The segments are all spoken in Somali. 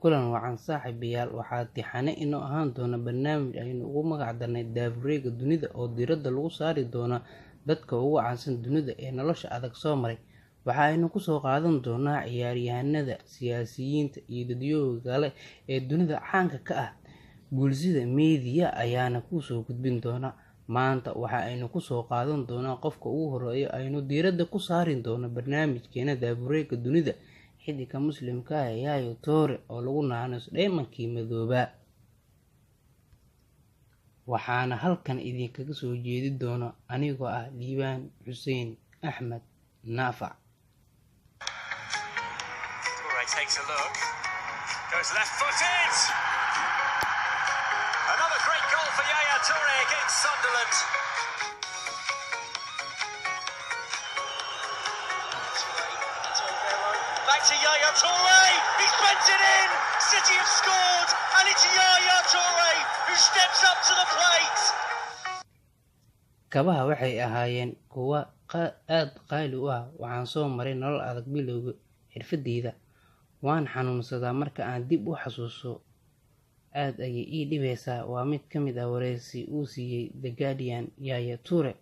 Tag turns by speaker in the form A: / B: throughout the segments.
A: kulan wacan saaxiibayaal, waxaa tixane inoo ahaan doona barnaamij aynu ugu magac darnay Daahfurka Dunida oo diiradda lagu saari doono dadka ugu caansan dunida ee nolosha adag soo maray. Waxa aynu ku soo qaadan doonaa ciyaaryahanada, siyaasiyiinta iyo dadweynaha kale ee dunida caanka ka ah. Bulshada media ayaana ku soo gudbin doona. Maanta waxa aynu ku soo qaadan doonaa qofka ugu horeeya aynu diiradda ku saari doono barnaamijkeena Daahfurka Dunida, xiddiga Muslimka ah Yaya Toure oo lagu naanayso Diamond-kii Madoobaa. Waxaana halkan idinkaga soo jeedi doona anigoo ah Liibaan Xuseen Axmed Naafac.
B: Takes a look, goes left footed. Another great goal for Yaya Toure against Sunderland. Back to Yaya Toure, he's bent it in. City have scored, and it's Yaya Toure who steps up to the plate.
A: Kabaha waxay ahaayeen kuwa aad qaali u ah. Waxaan soo maray nolol adag bilowga xirfadeyda. Waan xanuunsadaa marka aan dib u xasuusto. Aad ayay ii dhibaysaa. Waa mid ka mid ah wareysi uu siiyay The Guardian Yaya Toure.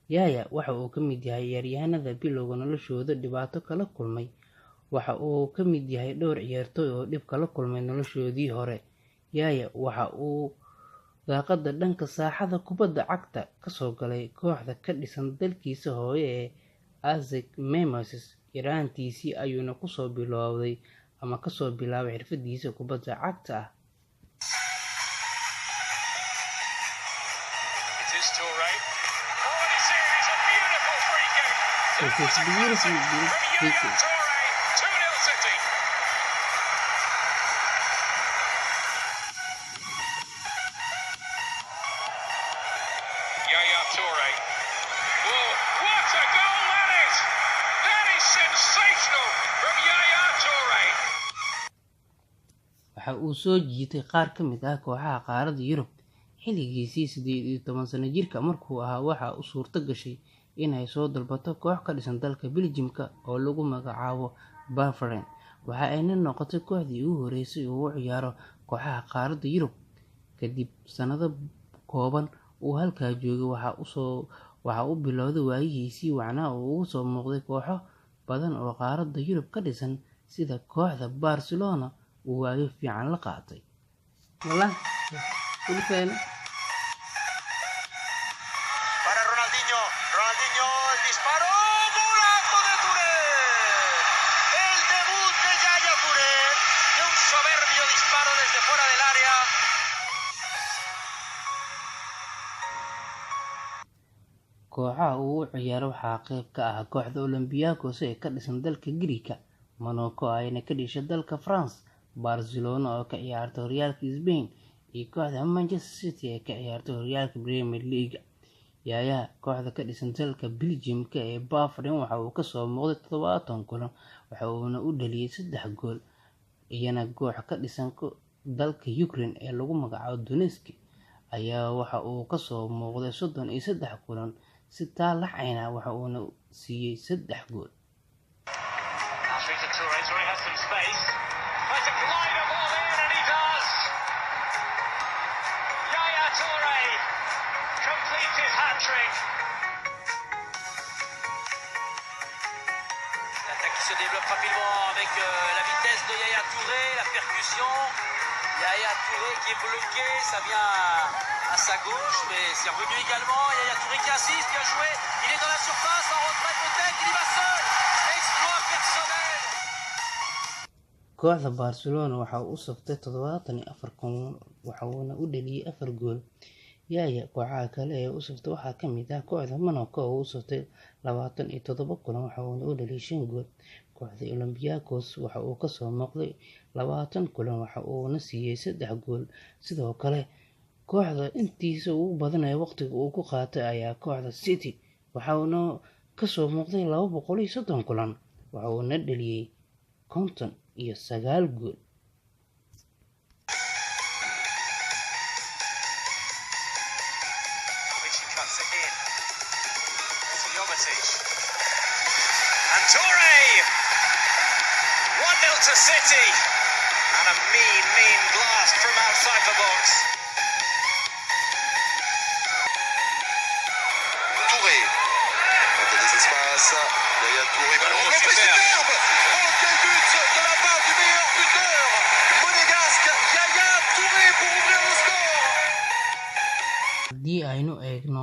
A: Yaya waxa uu ka mid yahay ciyaaryahanada bilowga noloshooda dhibaato kala kulmay. Waxa uu ka mid yahay dhowr ciyaartooy oo dhib kala kulmay noloshoodii hore. Yaya waxa uu daaqadda dhanka saaxada kubadda cagta ka soo galay kooxda ka dhisan dalkiisa hooyo ee ASEC Mimosas. Yaraantiisii ayuuna kasoo bilaabay xirfadiisa kubadda cagta ah.
B: Yaya Toure. Whoa, what a goal that is! That is sensational from Yaya Toure.
A: Waxa uu soo jiitay qaar ka mid ah kooxaha qaaradda Yurub xilligiisii 18 sano jirka markuu ahaa. Waxa uu suurto gashay inay soo dalbato koox ka dhisan dalka Belgium-ka oo lagu magacaabo Bavarian. Waxa ayna noqotay kooxdii ugu horeysay oo u ciyaaro kooxaha qaaradda Yurub. Kadib sanado kooban uu halkaa joogay, waxa uu bilowday waayihiisii wacnaa oo ugu soo muuqday kooxo badan oo qaaradda Yurub ka dhisan sida kooxda Barcelona uu waayo fiican la qaatay.
B: Para Ronaldinho, el disparo, golazo de Toure. El debut de Yaya Toure, de un soberbio disparo desde fuera del área.
A: Kooxaha uu u ciyaaro waxaa qayb ka ah kooxda Olympiacos ee ka dhisan dalka Greek, Monaco ayna ka dhashay dalka France, Barcelona oo ka ciyaarta horyaalka Spain, iyo kooxda Manchester City ee ka ciyaarta horyaalka Premier League. Yaya kooxda ka dhisan dalka Belgium-ka ee Bavarian waxa uu ka soo muuqday 70 kulan, waxa uuna u dhaliyay 3 gool. Iyana koox ka dhisan dalka Ukraine ee lagu magacaabo Donetsk ayaa waxa uu ka soo muuqday 33 kulan. Si taa la cayna waxa uuna siiyay 3 gool.
B: L'attaque qui se développe rapidement avec la vitesse de Yaya Toure, la percussion. Yaya Toure qui est bloqué, ça vient à sa gauche, mais c'est revenu également. Yaya Toure qui assiste, qui a joué, il est dans la surface, en retrait peut-être, il y va seul. Exploit personnel.
A: Kooxda Barcelona waxa uu u saftay 74 kulan, waxa uuna u dhaliyay 4 gool. Yaya kooxaha kale ee u saftay waxaa ka mid ah kooxda Monaco oo u saftay 27 kulan, waxa uuna u dhaliyay 5 gool. Kooxda Olympiacos waxa uu ka soo muuqday 20 kulan, waxa uuna siiyay 3 gool. Sidoo kale kooxda intiisa ugu badan ee waqtiga uu ku qaatay ayaa kooxda City, waxa uuna ka soo muuqday 230 kulan, waxa uuna dhaliyay 59 gool.
B: And Toure, 1-0 to City. and a mean blast from outside the box.
C: Touré. Il y a des espaces. Yaya Touré. Ballon
B: super.
C: superbe. Oh, quel but de la part du meilleur buteur monégasque, Yaya Touré, pour ouvrir le score.
A: haddii aynu eegno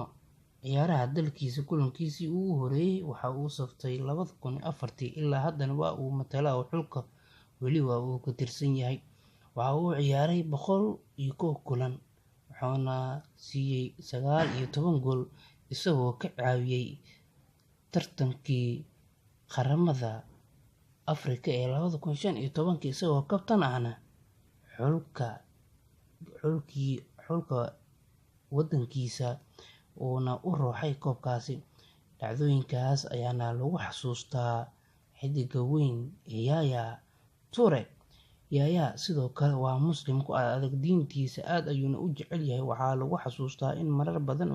A: ciyaaraha dalkiisa kulankiisii ugu horeeyey waxa uu saftay 2004 ilaa haddana waa uu matalaa oo xulka weli waa uu ka tirsan yahay. waxa uu ciyaaray 101 kulan wuxuuna siiyey 19 gool isagoo ka caawiyey tartankii qaramada Afrika ee 2015 isagoo kabtan ahna xulka wadankiisa uuna u rooxay koobkaasi. dhacdooyinkaas ayaana lagu xasuustaa xidiga weyn ee Yaya Toure. Yaya sidoo kale waa muslim ku adag diintiisa aad ayuuna u jecel yahay. waxaa lagu xasuustaa in marar badan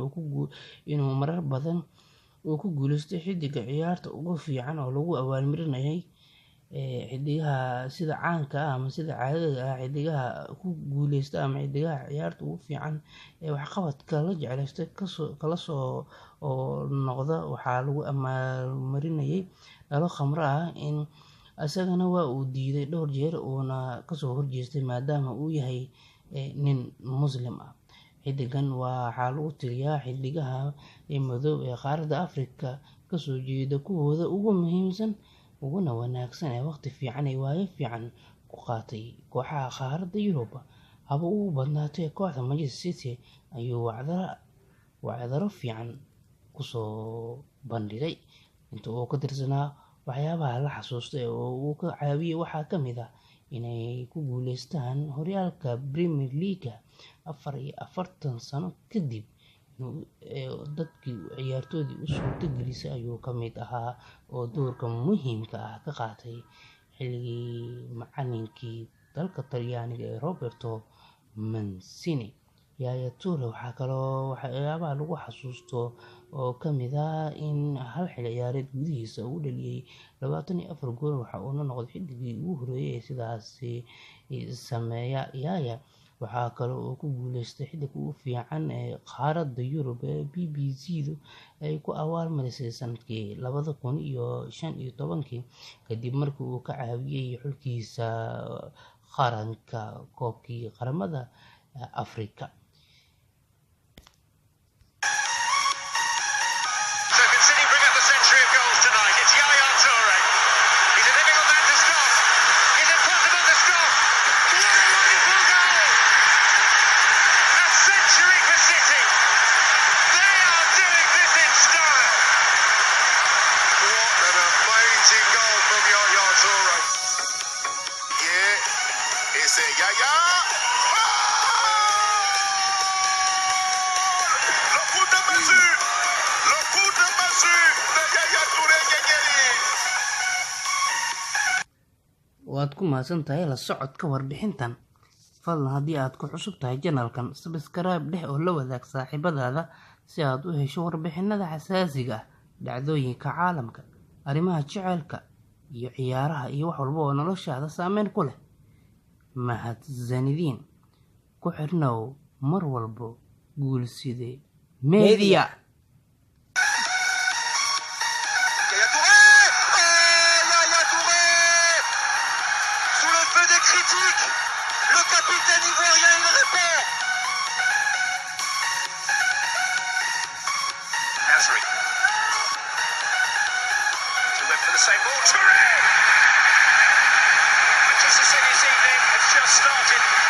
A: uu ku guuleystay xidiga ciyaarta ugu fiican oo lagu abaalmarinayay xidigaha sida caanka ah ama sida caadada ah. xidigaha ku guuleysta ama xidigaha ciyaarta ugu fiican ee waxqabadka la jeclaystay kala soo noqda waxaa lagu abaalmarinayay dhalo khamro ah. in isagana waa uu diiday dhowr jeer uuna kasoo horjeestay maadaama uu yahay nin muslim ah. xidigan waxaa lagu tiriyaa xidigaha madow ee qaaradda Afrika kasoo jeeda kuwooda ugu muhiimsan uguna wanaagsan ee waqti fiican ee waayo fiican ku qaatay kooxaha qaaradda Yurub. haba ugu badnaatee kooxda Manchester City ayuu wacdaro fiican kusoo bandhigay inta uu ka tirsanaa. waxyaabaha la xasuustay oo uu ka caawiyey waxaa ka mid ah inay ku guuleystaan horyaalka Premier League 44 sano kadib. dadkii ciyaartoydii u suurtagelisay ayuu ka mid ahaa oo doorka muhiimka ah ka qaatay xilligii macallinkii dalka Talyaaniga ee Roberto Mancini. Yaya Toure waxaa kaloo waxyaabaha lagu xasuusto oo ka mid ah in hal xilli ciyaareed gudihiisa uu dhaliyay 24 gool. waxa uuna noqday xidigii ugu horeeyay ee sidaas sameeya. Yaya waxaa kaloo uu ku guuleystay xidiga ugu fiican ee qaaradda Yurub ee BBC-du ay ku abaalmarisay sanadkii 2015 kadib markii uu ka caawiyey xulkiisa qaranka koobkii qaramada Afrika.
C: Yaya! Le coup de massue de Yaya Touré Nyanyeri.
A: waad ku mahadsan tahay la socodka warbixintan. fadlan haddii aad ku cusub tahay janalkan subscribe dheh oo la wadaag saaxiibadaada si aad u hesho warbixinada xasaasiga ah, dhacdooyinka caalamka, arrimaha jaceylka iyo ciyaaraha iyo wax walba oo noloshaada saameyn ku leh. mahadsanidin. ku xirnow mar walbo Guulside Media.
C: Critique, le capitaine ivoirien il répond.
B: Nasri. He went for the same ball. Touré! Manchester City's evening has just started.